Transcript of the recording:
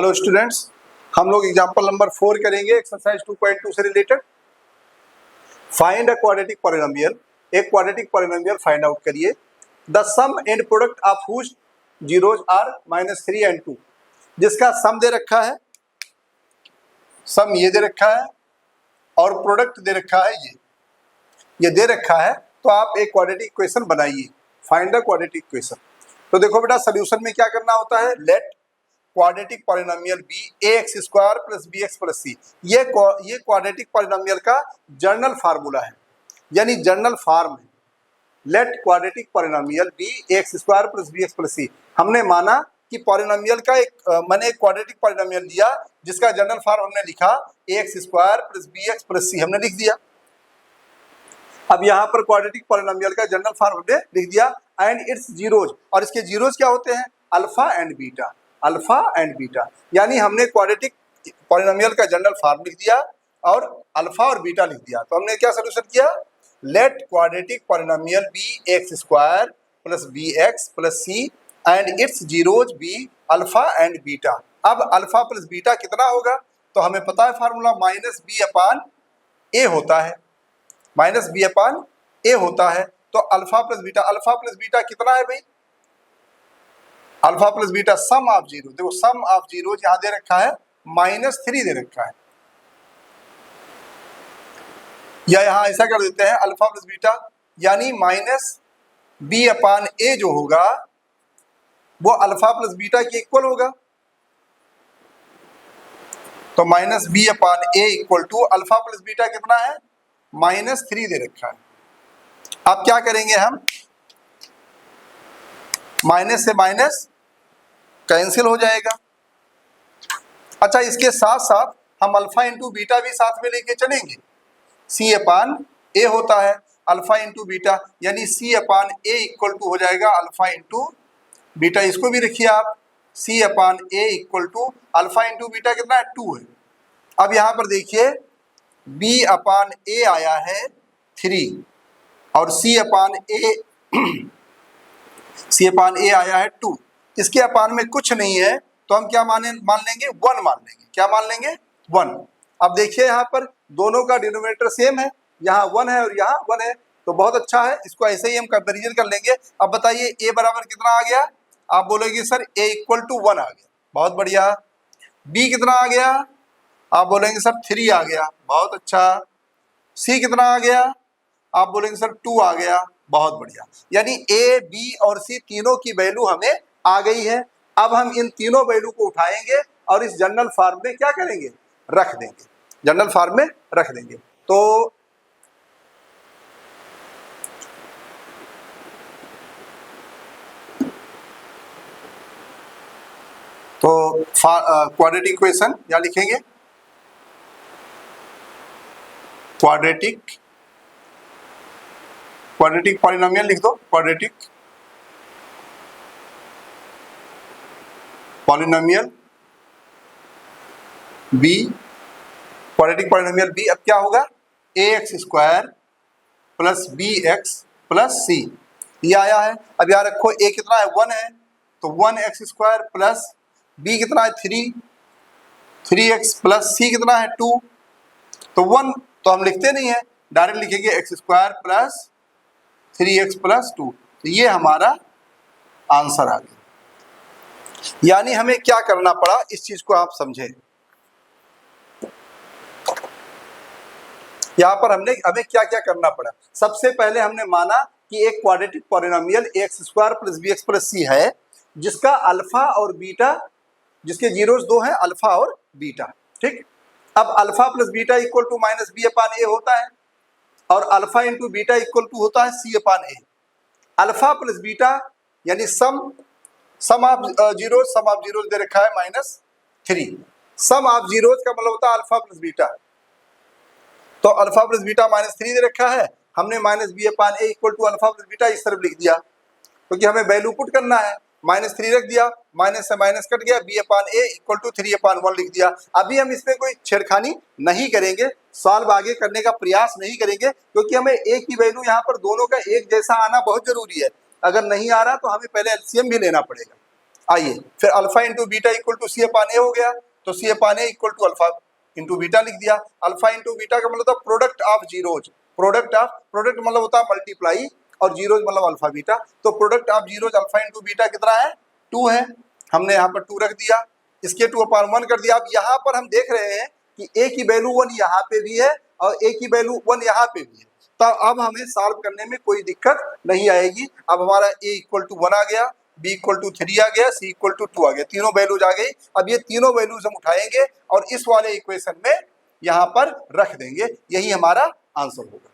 Hello students, हम लोग example number 4 करेंगे एक्सरसाइज 2.2 से related. Find a quadratic polynomial. एक क्वाड्रेटिक पॉलिनोमियल फाइंड आउट करिए। The sum and product of whose zeros are -3 and 2, जिसका सम दे रखा है, सम ये दे रखा है और प्रोडक्ट दे रखा है ये दे रखा है। तो आप एक क्वाड्रेटिक इक्वेशन बनाइए। Find the quadratic equation. तो देखो बेटा, सोल्यूशन में क्या करना होता है, let quadratic polynomial be ax square plus bx plus C. ये क्वाड्रेटिक पॉलिनोमियल का जर्नल फार्मूला है, यानी जर्नल फॉर्म है। Let quadratic polynomial be ax square plus bx plus C. हमने माना कि पॉलिनोमियल का मैंने एक क्वाड्रेटिक पॉलिनोमियल दिया जिसका जर्नल फॉर्म हमने लिखा ax square plus bx plus C, हमने लिख दिया। अब यहाँ पर क्वाड्रेटिक पॉलिनोमियल का जनरल फॉर्म हमने लिख दिया एंड इट्स जीरोज। और इसके जीरोज क्या होते हैं, alpha and beta, alpha and beta. यानी हमने क्वाड्रेटिक पॉलिनोमियल का जनरल फॉर्म लिख दिया और अल्फा और बीटा लिख दिया। तो हमने क्या सोल्यूशन किया, let quadratic polynomial be x square plus B x plus c and its zeros be alpha and beta. अब अल्फा प्लस बीटा कितना होगा, तो हमें पता है फार्मूला माइनस बी अपान ए होता है, माइनस बी अपान ए होता है। तो अल्फा प्लस बीटा कितना है भाई, alpha plus beta some of zero. देखो सम ऑफ जीरो यहां दे रखा है -3 दे रखा है, या यहां ऐसा कर देते हैं अल्फा प्लस बीटा यानी माइनस बी अपान ए जो होगा वो अल्फा प्लस बीटा के इक्वल होगा। तो minus B upon A equal to alpha plus beta कितना है, -3 दे रखा है। अब क्या करेंगे हम, माइनस से माइनस कैंसिल हो जाएगा। अच्छा, इसके साथ साथ हम अल्फा इंटू बीटा भी साथ में लेके चलेंगे। सी अपान ए होता है अल्फा इंटू बीटा, यानी सी अपान ए इक्वल टू हो जाएगा अल्फा इंटू बीटा। इसको भी रखिए आप, C upon A equal to alpha into beta कितना है, 2 है। अब यहाँ पर देखिए b अपान ए आया है 3 और c अपान ए आया है 2। इसके अपान में कुछ नहीं है तो हम क्या मान लेंगे, 1 मान लेंगे। क्या मान लेंगे, 1। अब देखिए यहाँ पर दोनों का डिनोमिनेटर सेम है, यहाँ 1 है और यहाँ 1 है, तो बहुत अच्छा है। इसको ऐसे ही हम कंपेरिजन कर लेंगे। अब बताइए a बराबर कितना आ गया, आप बोलोगे सर a इक्वल टू 1 आ गया, बहुत बढ़िया। b कितना आ गया, आप बोलेंगे सर 3 आ गया, बहुत अच्छा। c कितना आ गया, आप बोलेंगे सर 2 आ गया, बहुत बढ़िया। यानी a, b और c तीनों की वैल्यू हमें आ गई है। अब हम इन तीनों वैल्यू को उठाएंगे और इस जनरल फॉर्म में क्या करेंगे, रख देंगे, जनरल फॉर्म में रख देंगे। तो क्वाड्रेटिक इक्वेशन क्या लिखेंगे, क्वाड्रेटिक पॉलिनोमियल लिख दो, quadratic polynomial be, quadratic polynomial be. अब क्या होगा, ax square plus bx plus C, ये आया है। अब यार रखो a कितना है, 1 है, तो 1x स्क्वायर प्लस b कितना है 3x प्लस c कितना है 2। तो 1 तो हम लिखते नहीं है, डायरेक्ट लिखेंगे x square plus 3x plus 2। तो ये हमारा आंसर आ गया। यानी हमें क्या करना पड़ा, इस चीज को आप समझें। यहां पर हमें क्या क्या करना पड़ा। सबसे पहले हमने माना कि एक quadratic polynomial X square plus B x plus C है जिसका अल्फा और बीटा, जिसके जीरोस 2 हैं, अल्फा और बीटा। ठीक, अब alpha plus beta equal to minus B upon ए होता है और alpha into beta equal to होता है C upon A. Alpha plus beta यानी सम ऑफ जीरोस दे रखा है -3। सम ऑफ जीरोस का मतलब होता है अल्फा प्लस बीटा। तो अल्फा प्लस बीटा -3 दे रखा है, हमने minus B upon A equal to alpha plus beta इस तरफ लिख दिया, क्योंकि हमें वैल्यू पुट करना है। -3 रख दिया, माइनस से माइनस कट गया, b upon A equal to 3/1 लिख दिया। अभी हम इसमें कोई छेड़खानी नहीं करेंगे, सॉल्व आगे करने का प्रयास नहीं करेंगे, क्योंकि हमें ए की वैल्यू यहाँ पर दोनों का एक जैसा आना बहुत जरूरी है। अगर नहीं आ रहा तो हमें पहले एलसीएम भी लेना पड़ेगा। आइए फिर alpha into beta equal to C upon A हो गया, तो C upon A equal to alpha into beta लिख दिया। अल्फा इंटू बीटा का मतलब प्रोडक्ट ऑफ जीरोज, प्रोडक्ट मतलब होता है मल्टीप्लाई और जीरोज मतलब अल्फा बीटा, तो product of zeros alpha into beta कितना है 2 है, हमने यहाँ पर 2 रख दिया, इसके 2 अपान 1 कर दिया। अब यहाँ पर हम देख रहे हैं कि ए की वैल्यू 1 यहाँ पे भी है और ए की वैल्यू 1 यहाँ पे भी है, तो अब हमें सॉल्व करने में कोई दिक्कत नहीं आएगी। अब हमारा ए इक्वल टू 1 आ गया, बी इक्वल टू 3 आ गया, सी इक्वल टू 2 आ गया, तीनों वैल्यूज आ गई। अब ये तीनों वैल्यूज हम उठाएंगे और इस वाले इक्वेशन में यहाँ पर रख देंगे, यही हमारा आंसर होगा।